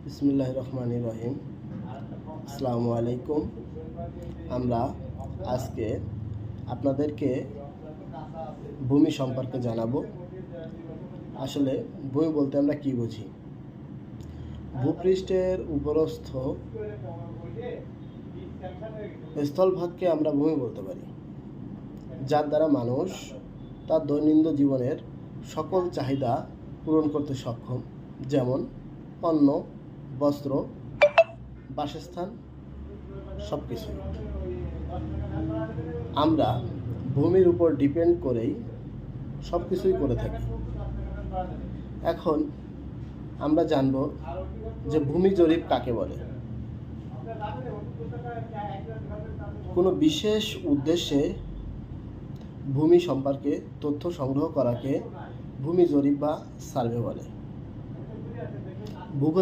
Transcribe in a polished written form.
বিসমিল্লাহির রহমানির রহিম। আসসালামু আলাইকুম। আমরা আজকে আপনাদেরকে ভূমি সম্পর্কে জানাবো। আসলে ভূমি বলতে আমরা কি বুঝি? ভূপৃষ্ঠের উপরস্থ স্থলভাগকে আমরা ভূমি বলতে পারি, যার দ্বারা মানুষ তার দৈনন্দিন জীবনের সকল চাহিদা পূরণ করতে সক্ষম, যেমন অন্ন, বস্ত্র, বাসস্থান, সব কিছু। আমরা ভূমির উপর ডিপেন্ড করেই সব কিছুই করে থাকি। এখন আমরা জানব যে ভূমি জরিপ কাকে বলে। কোনো বিশেষ উদ্দেশ্যে ভূমি সম্পর্কে তথ্য সংগ্রহ করাকে ভূমি জরিপ বা সার্ভে বলে। ভূগোল